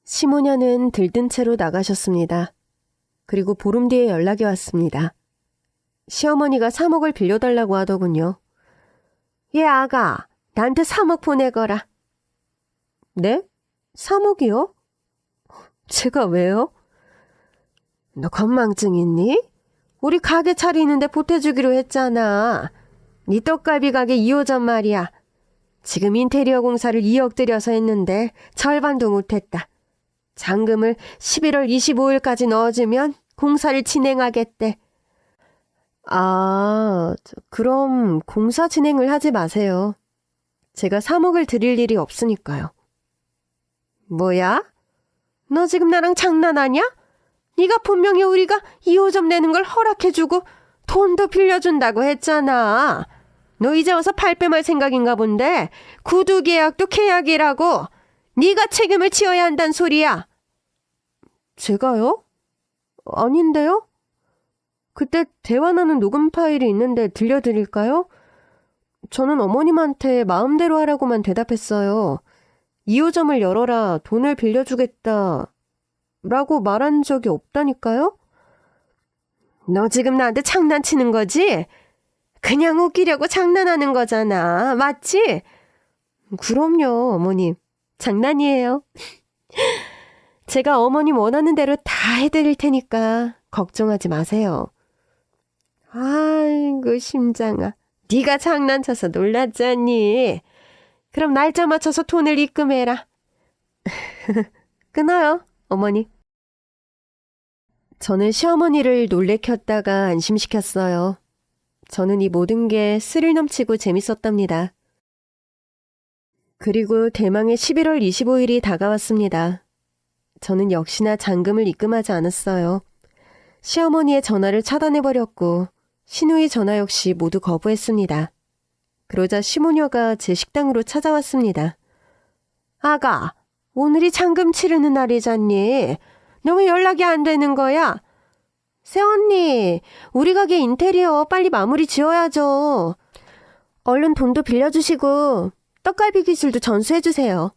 시모녀는 들뜬 채로 나가셨습니다. 그리고 보름 뒤에 연락이 왔습니다. 시어머니가 3억을 빌려달라고 하더군요. 예, 아가, 나한테 3억 보내거라. 네? 3억이요? 제가 왜요? 너 건망증 있니? 우리 가게 차리는데 보태주기로 했잖아. 네 떡갈비 가게 2호점 말이야. 지금 인테리어 공사를 2억 들여서 했는데 절반도 못했다. 잔금을 11월 25일까지 넣어주면 공사를 진행하겠대. 그럼 공사 진행을 하지 마세요. 제가 3억을 드릴 일이 없으니까요. 뭐야? 너 지금 나랑 장난하냐? 네가 분명히 우리가 2호점 내는 걸 허락해주고 돈도 빌려준다고 했잖아. 너 이제 와서 발 빼말 생각인가 본데 구두 계약도 계약이라고. 네가 책임을 지어야 한단 소리야. 제가요? 아닌데요? 그때 대화 나눈 녹음 파일이 있는데 들려드릴까요? 저는 어머님한테 마음대로 하라고만 대답했어요. 2호점을 열어라, 돈을 빌려주겠다 라고 말한 적이 없다니까요? 너 지금 나한테 장난치는 거지? 그냥 웃기려고 장난하는 거잖아. 맞지? 그럼요, 어머님. 장난이에요. 제가 어머님 원하는 대로 다 해드릴 테니까 걱정하지 마세요. 아이고 심장아. 네가 장난쳐서 놀랐잖니. 그럼 날짜 맞춰서 돈을 입금해라. 끊어요, 어머니. 저는 시어머니를 놀래켰다가 안심시켰어요. 저는 이 모든 게 스릴 넘치고 재밌었답니다. 그리고 대망의 11월 25일이 다가왔습니다. 저는 역시나 잔금을 입금하지 않았어요. 시어머니의 전화를 차단해버렸고 시누이 전화 역시 모두 거부했습니다. 그러자 시모녀가 제 식당으로 찾아왔습니다. 아가, 오늘이 잔금 치르는 날이잖니. 너 왜 연락이 안 되는 거야? 새언니, 우리 가게 인테리어 빨리 마무리 지어야죠. 얼른 돈도 빌려주시고 떡갈비 기술도 전수해주세요.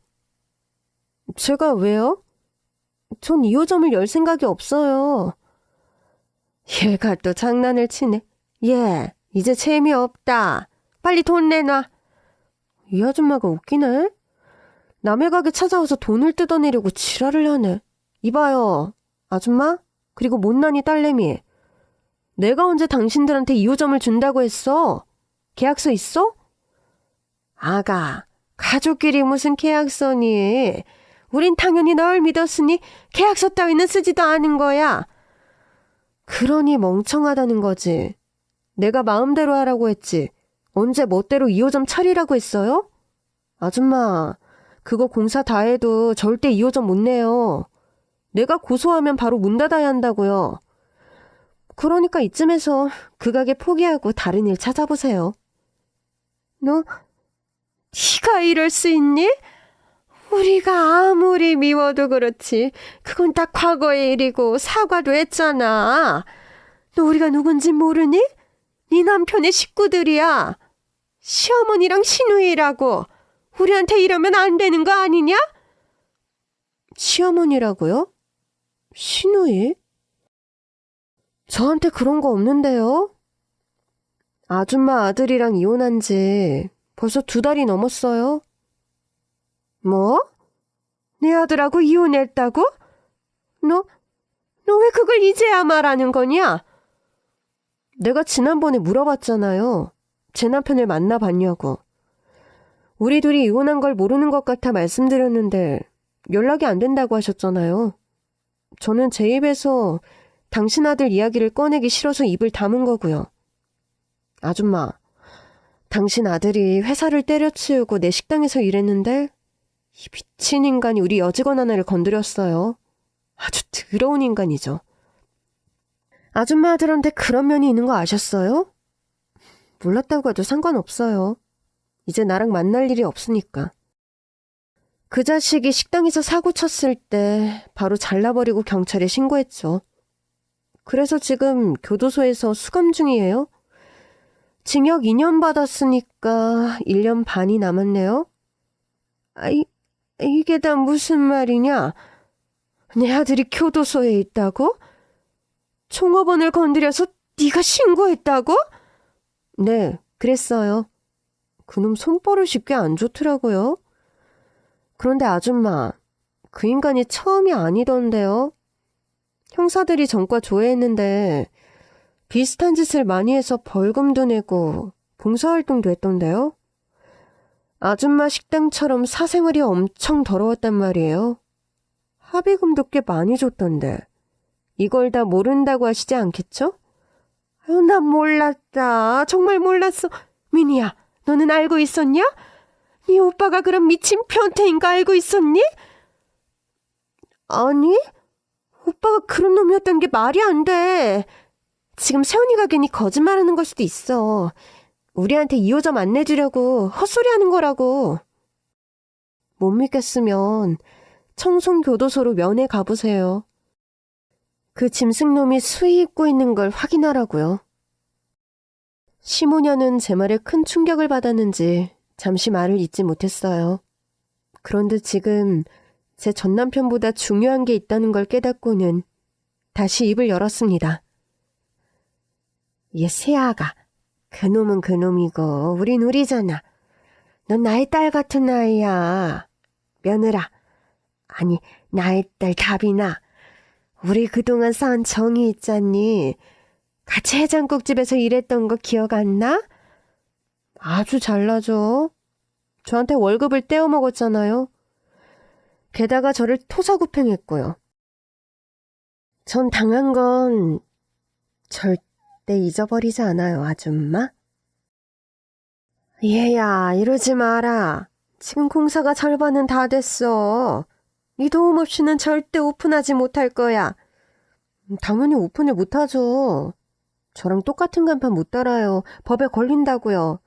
제가 왜요? 전 2호점을 열 생각이 없어요. 얘가 또 장난을 치네. 얘, 이제 재미없다. 빨리 돈 내놔. 이 아줌마가 웃기네. 남의 가게 찾아와서 돈을 뜯어내려고 지랄을 하네. 이봐요, 아줌마? 그리고 못난이 딸내미. 내가 언제 당신들한테 2호점을 준다고 했어? 계약서 있어? 아가, 가족끼리 무슨 계약서니? 우린 당연히 널 믿었으니 계약서 따위는 쓰지도 않은 거야. 그러니 멍청하다는 거지. 내가 마음대로 하라고 했지. 언제 멋대로 2호점 차리라고 했어요? 아줌마, 그거 공사 다 해도 절대 2호점 못 내요. 내가 고소하면 바로 문 닫아야 한다고요. 그러니까 이쯤에서 그 가게 포기하고 다른 일 찾아보세요. 너, 네가 이럴 수 있니? 우리가 아무리 미워도 그렇지. 그건 다 과거의 일이고 사과도 했잖아. 너 우리가 누군지 모르니? 네 남편의 식구들이야. 시어머니랑 시누이라고. 우리한테 이러면 안 되는 거 아니냐? 시어머니라고요? 시누이? 저한테 그런 거 없는데요. 아줌마 아들이랑 이혼한 지 벌써 2달이 넘었어요. 뭐? 내 아들하고 이혼했다고? 너 왜 그걸 이제야 말하는 거냐? 내가 지난번에 물어봤잖아요. 제 남편을 만나봤냐고. 우리 둘이 이혼한 걸 모르는 것 같아 말씀드렸는데 연락이 안 된다고 하셨잖아요. 저는 제 입에서 당신 아들 이야기를 꺼내기 싫어서 입을 다문 거고요. 아줌마, 당신 아들이 회사를 때려치우고 내 식당에서 일했는데 이 미친 인간이 우리 여직원 하나를 건드렸어요. 아주 더러운 인간이죠. 아줌마 아들한테 그런 면이 있는 거 아셨어요? 몰랐다고 해도 상관없어요. 이제 나랑 만날 일이 없으니까. 그 자식이 식당에서 사고 쳤을 때 바로 잘라버리고 경찰에 신고했죠. 그래서 지금 교도소에서 수감 중이에요. 징역 2년 받았으니까 1년 반이 남았네요. 이게 다 무슨 말이냐? 내 아들이 교도소에 있다고? 종업원을 건드려서 네가 신고했다고? 네, 그랬어요. 그놈 손버릇이 꽤 안 좋더라고요. 그런데 아줌마, 그 인간이 처음이 아니던데요. 형사들이 전과 조회했는데 비슷한 짓을 많이 해서 벌금도 내고 봉사활동도 했던데요. 아줌마 식당처럼 사생활이 엄청 더러웠단 말이에요. 합의금도 꽤 많이 줬던데 이걸 다 모른다고 하시지 않겠죠? 아유, 난 몰랐다. 정말 몰랐어. 미니야, 너는 알고 있었냐? 네 오빠가 그런 미친 변태인 거 알고 있었니? 아니, 오빠가 그런 놈이었던 게 말이 안 돼. 지금 세훈이가 괜히 거짓말하는 걸 수도 있어. 우리한테 2호점 안 내주려고 헛소리하는 거라고. 못 믿겠으면 청송교도소로 면회 가보세요. 그 짐승놈이 수의 입고 있는 걸 확인하라고요. 시모녀는 제 말에 큰 충격을 받았는지 잠시 말을 잇지 못했어요. 그런데 지금 제 전남편보다 중요한 게 있다는 걸 깨닫고는 다시 입을 열었습니다. 얘 새아가, 그놈은 그놈이고 우린 우리잖아. 넌 나의 딸 같은 아이야. 며느라, 아니 나의 딸 다빈아. 우리 그동안 쌓은 정이 있잖니. 같이 해장국집에서 일했던 거 기억 안 나? 아주 잘나죠. 저한테 월급을 떼어 먹었잖아요. 게다가 저를 토사구팽했고요. 전 당한 건 절대 잊어버리지 않아요, 아줌마. 얘야, 이러지 마라. 지금 공사가 절반은 다 됐어. 네 도움 없이는 절대 오픈하지 못할 거야. 당연히 오픈을 못하죠. 저랑 똑같은 간판 못 달아요. 법에 걸린다고요.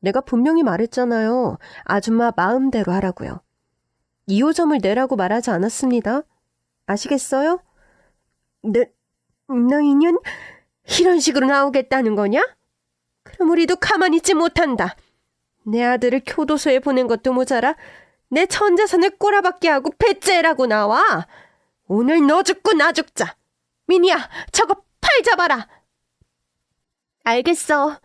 내가 분명히 말했잖아요. 아줌마 마음대로 하라고요. 2호점을 내라고 말하지 않았습니다. 아시겠어요? 너 인연 이런 식으로 나오겠다는 거냐? 그럼 우리도 가만히 있지 못한다. 내 아들을 교도소에 보낸 것도 모자라 내 전 재산을 꼬라박게 하고 배째라고 나와. 오늘 너 죽고 나 죽자. 미니야, 저거 팔 잡아라. 알겠어.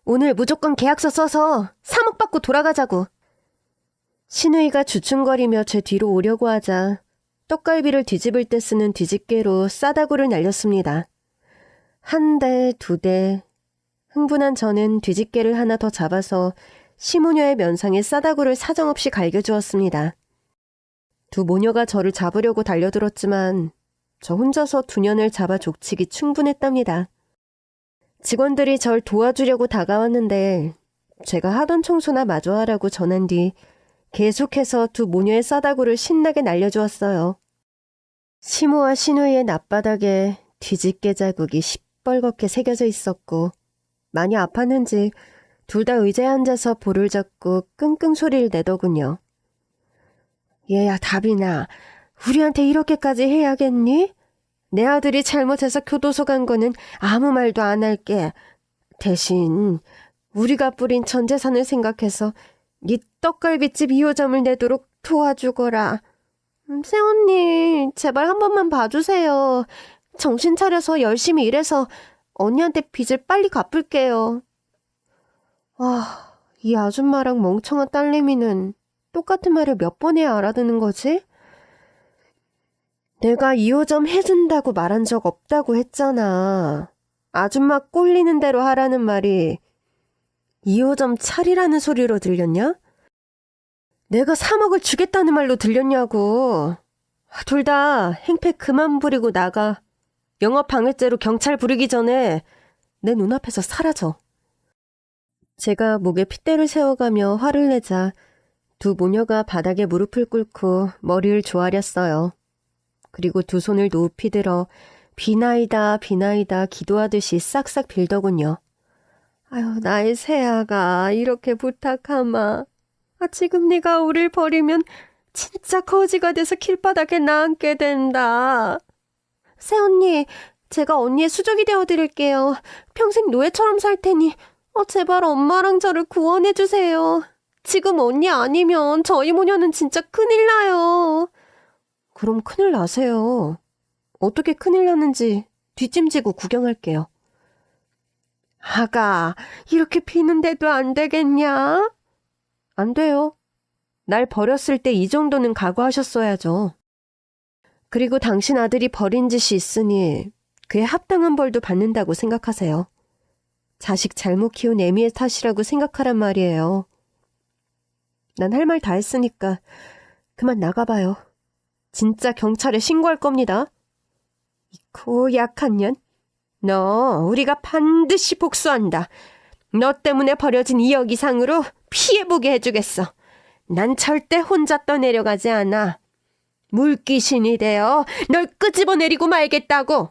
오늘 무조건 계약서 써서 3억 받고 돌아가자고. 신우이가 주춤거리며 제 뒤로 오려고 하자 떡갈비를 뒤집을 때 쓰는 뒤집개로 싸다구를 날렸습니다. 1대, 2대. 흥분한 저는 뒤집개를 하나 더 잡아서 시모녀의 면상에 싸다구를 사정없이 갈겨주었습니다. 두 모녀가 저를 잡으려고 달려들었지만 저 혼자서 두 년을 잡아 족치기 충분했답니다. 직원들이 절 도와주려고 다가왔는데 제가 하던 청소나 마저 하라고 전한 뒤 계속해서 두 모녀의 싸다구를 신나게 날려주었어요. 시모와 시누이의 낯바닥에 뒤집개 자국이 시뻘겋게 새겨져 있었고 많이 아팠는지 둘 다 의자에 앉아서 볼을 잡고 끙끙 소리를 내더군요. 얘야, 다빈아. 우리한테 이렇게까지 해야겠니? 내 아들이 잘못해서 교도소 간 거는 아무 말도 안 할게. 대신 우리가 뿌린 전 재산을 생각해서 네 떡갈비집 2호점을 내도록 도와주거라. 새언니, 제발 한 번만 봐주세요. 정신 차려서 열심히 일해서 언니한테 빚을 빨리 갚을게요. 아, 이 아줌마랑 멍청한 딸내미는 똑같은 말을 몇 번 해야 알아듣는 거지? 내가 2호점 해준다고 말한 적 없다고 했잖아. 아줌마 꼴리는 대로 하라는 말이 2호점 차리라는 소리로 들렸냐? 내가 3억을 주겠다는 말로 들렸냐고. 둘 다 행패 그만 부리고 나가. 영업방해죄로 경찰 부르기 전에 내 눈앞에서 사라져. 제가 목에 핏대를 세워가며 화를 내자 두 모녀가 바닥에 무릎을 꿇고 머리를 조아렸어요. 그리고 두 손을 높이 들어 비나이다 비나이다 기도하듯이 싹싹 빌더군요. 아유, 나의 새아가 이렇게 부탁하마. 지금 네가 우릴 버리면 진짜 거지가 돼서 길바닥에 나앉게 된다. 새언니, 제가 언니의 수족이 되어드릴게요. 평생 노예처럼 살 테니 제발 엄마랑 저를 구원해주세요. 지금 언니 아니면 저희 모녀는 진짜 큰일 나요. 그럼 큰일 나세요. 어떻게 큰일 났는지 뒷짐지고 구경할게요. 아가, 이렇게 비는데도 안 되겠냐? 안 돼요. 날 버렸을 때 이 정도는 각오하셨어야죠. 그리고 당신 아들이 벌인 짓이 있으니 그에 합당한 벌도 받는다고 생각하세요. 자식 잘못 키운 애미의 탓이라고 생각하란 말이에요. 난 할 말 다 했으니까 그만 나가봐요. 진짜 경찰에 신고할 겁니다. 이 고약한 년. 너 우리가 반드시 복수한다. 너 때문에 버려진 2억 이상으로 피해보게 해주겠어. 난 절대 혼자 떠내려가지 않아. 물귀신이 되어 널 끄집어내리고 말겠다고.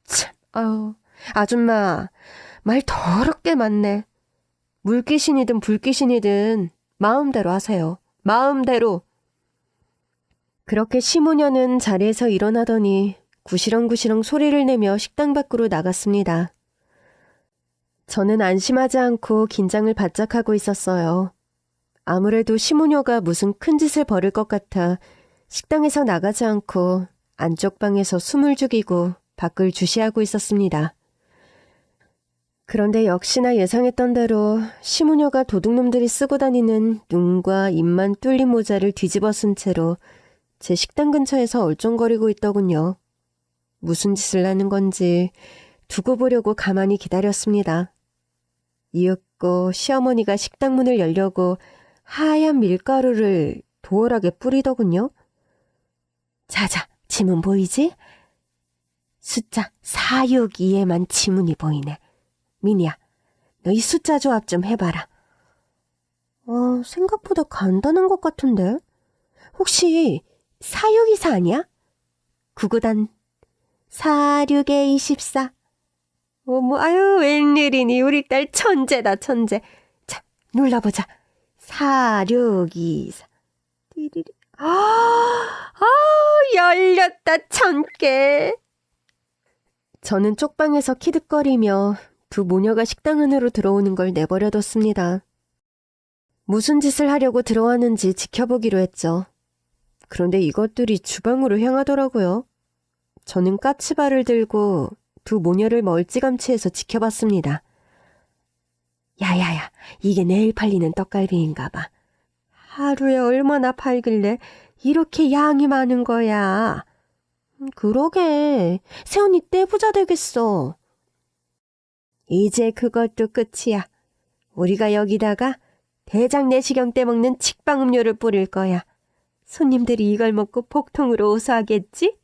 참, 아유, 아줌마 말 더럽게 많네. 물귀신이든 불귀신이든 마음대로 하세요. 마음대로. 그렇게 시모녀는 자리에서 일어나더니 구시렁구시렁 소리를 내며 식당 밖으로 나갔습니다. 저는 안심하지 않고 긴장을 바짝 하고 있었어요. 아무래도 시모녀가 무슨 큰 짓을 벌일 것 같아 식당에서 나가지 않고 안쪽 방에서 숨을 죽이고 밖을 주시하고 있었습니다. 그런데 역시나 예상했던 대로 시모녀가 도둑놈들이 쓰고 다니는 눈과 입만 뚫린 모자를 뒤집어 쓴 채로 제 식당 근처에서 얼쩡거리고 있더군요. 무슨 짓을 하는 건지 두고 보려고 가만히 기다렸습니다. 이윽고 시어머니가 식당 문을 열려고 하얀 밀가루를 도어락에 뿌리더군요. 자자, 지문 보이지? 숫자 462에만 지문이 보이네. 미니야, 너 이 숫자 조합 좀 해봐라. 생각보다 간단한 것 같은데? 혹시 462사 아니야? 9구단 46에 24. 아유, 웬일이니. 우리 딸 천재다, 천재. 자, 눌러보자. 4624. 띠리리. 열렸다, 1000개. 저는 쪽방에서 키득거리며 두 모녀가 식당 안으로 들어오는 걸 내버려뒀습니다. 무슨 짓을 하려고 들어왔는지 지켜보기로 했죠. 그런데 이것들이 주방으로 향하더라고요. 저는 까치발을 들고 두 모녀를 멀찌감치 해서 지켜봤습니다. 야야야, 이게 내일 팔리는 떡갈비인가 봐. 하루에 얼마나 팔길래 이렇게 양이 많은 거야. 그러게, 새언니 떼부자 되겠어. 이제 그것도 끝이야. 우리가 여기다가 대장 내시경 때 먹는 칡방 음료를 뿌릴 거야. 손님들이 이걸 먹고 복통으로 호소하겠지?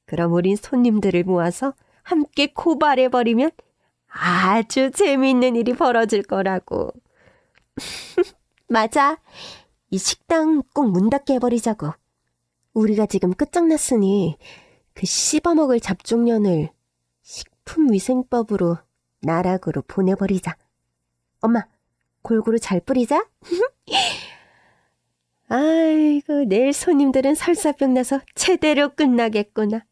그럼 우린 손님들을 모아서 함께 고발해버리면 아주 재미있는 일이 벌어질 거라고. 맞아. 이 식당 꼭 문 닫게 해버리자고. 우리가 지금 끝장났으니 그 씹어먹을 잡종년을 식품위생법으로 나락으로 보내버리자. 엄마, 골고루 잘 뿌리자. 아이고, 내일 손님들은 설사병 나서 제대로 끝나겠구나.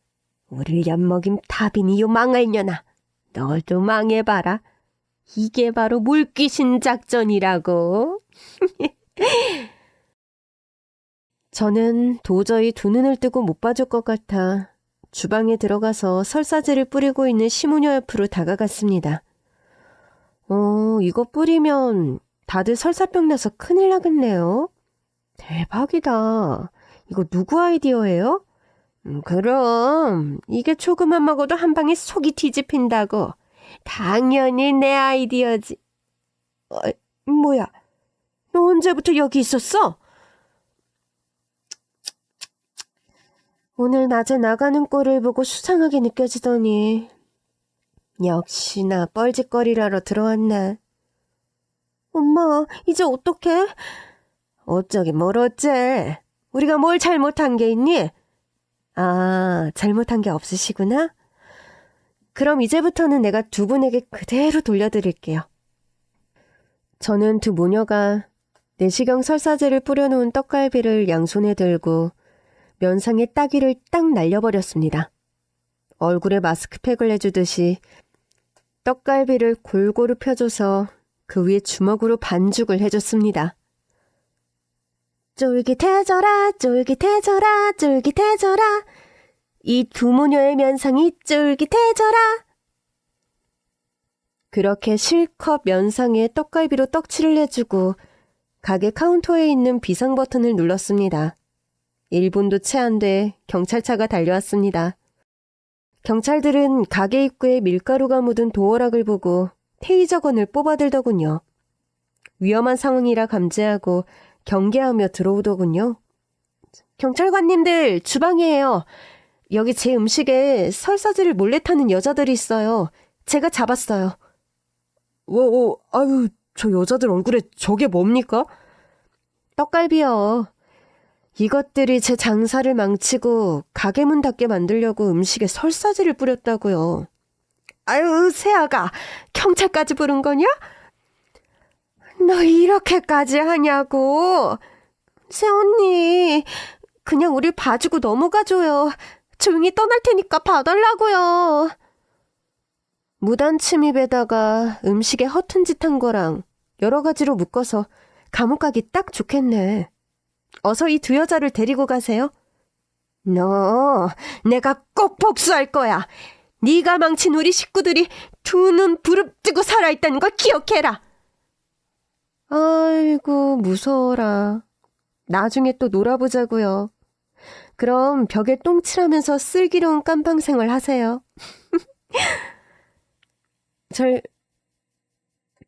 우릴 엿먹임 다빈이 요 망할년아. 너도 망해봐라. 이게 바로 물귀신 작전이라고. 저는 도저히 두 눈을 뜨고 못 봐줄 것 같아 주방에 들어가서 설사제를 뿌리고 있는 시모녀 옆으로 다가갔습니다. 이거 뿌리면 다들 설사병 나서 큰일 나겠네요. 대박이다. 이거 누구 아이디어예요? 그럼 이게 조금만 먹어도 한 방에 속이 뒤집힌다고. 당연히 내 아이디어지. 뭐야? 너 언제부터 여기 있었어? 오늘 낮에 나가는 꼴을 보고 수상하게 느껴지더니 역시나 뻘짓거리라러 들어왔네. 엄마, 이제 어떡해? 어쩌긴 뭘 어째. 우리가 뭘 잘못한 게 있니? 아, 잘못한 게 없으시구나? 그럼 이제부터는 내가 두 분에게 그대로 돌려드릴게요. 저는 두 모녀가 내시경 설사제를 뿌려놓은 떡갈비를 양손에 들고 면상에 따귀를 딱 날려버렸습니다. 얼굴에 마스크팩을 해주듯이 떡갈비를 골고루 펴줘서 그 위에 주먹으로 반죽을 해줬습니다. 쫄깃해져라, 쫄깃해져라, 쫄깃해져라. 이 두 모녀의 면상이 쫄깃해져라. 그렇게 실컷 면상에 떡갈비로 떡칠을 해주고 가게 카운터에 있는 비상 버튼을 눌렀습니다. 1분도 채 안 돼 경찰차가 달려왔습니다. 경찰들은 가게 입구에 밀가루가 묻은 도어락을 보고 테이저건을 뽑아들더군요. 위험한 상황이라 감지하고 경계하며 들어오더군요. 경찰관님들, 주방이에요. 여기 제 음식에 설사제를 몰래 타는 여자들이 있어요. 제가 잡았어요. 아유, 저 여자들 얼굴에 저게 뭡니까? 떡갈비요. 이것들이 제 장사를 망치고 가게 문 닫게 만들려고 음식에 설사제를 뿌렸다고요. 아유, 새아가 경찰까지 부른 거냐? 너 이렇게까지 하냐고. 새언니, 그냥 우릴 봐주고 넘어가줘요. 조용히 떠날 테니까 봐달라고요. 무단 침입에다가 음식에 허튼 짓 한 거랑 여러 가지로 묶어서 감옥 가기 딱 좋겠네. 어서 이 두 여자를 데리고 가세요. 너, 내가 꼭 복수할 거야. 네가 망친 우리 식구들이 두 눈 부릅뜨고 살아있다는 걸 기억해라. 아이고, 무서워라. 나중에 또 놀아보자고요. 그럼 벽에 똥칠하면서 슬기로운 깜빵 생활 하세요.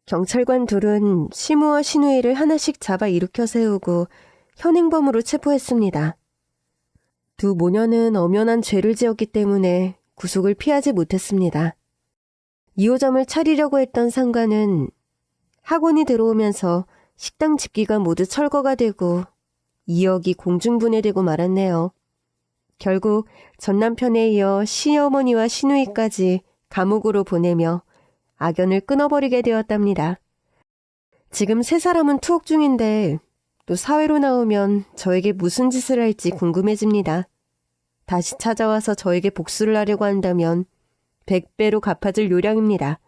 경찰관 둘은 시무와 신우이를 하나씩 잡아 일으켜 세우고 현행범으로 체포했습니다. 두 모녀는 엄연한 죄를 지었기 때문에 구속을 피하지 못했습니다. 2호점을 차리려고 했던 상가는 학원이 들어오면서 식당 집기가 모두 철거가 되고 2억이 공중분해되고 말았네요. 결국 전 남편에 이어 시어머니와 시누이까지 감옥으로 보내며 악연을 끊어버리게 되었답니다. 지금 세 사람은 투옥 중인데 또 사회로 나오면 저에게 무슨 짓을 할지 궁금해집니다. 다시 찾아와서 저에게 복수를 하려고 한다면 100배로 갚아줄 요량입니다.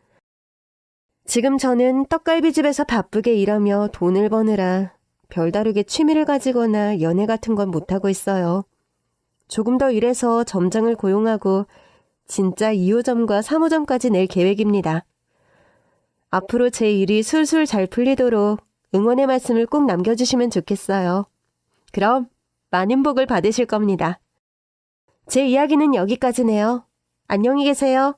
지금 저는 떡갈비집에서 바쁘게 일하며 돈을 버느라 별다르게 취미를 가지거나 연애 같은 건 못하고 있어요. 조금 더 일해서 점장을 고용하고 진짜 2호점과 3호점까지 낼 계획입니다. 앞으로 제 일이 술술 잘 풀리도록 응원의 말씀을 꼭 남겨주시면 좋겠어요. 그럼 많은 복을 받으실 겁니다. 제 이야기는 여기까지네요. 안녕히 계세요.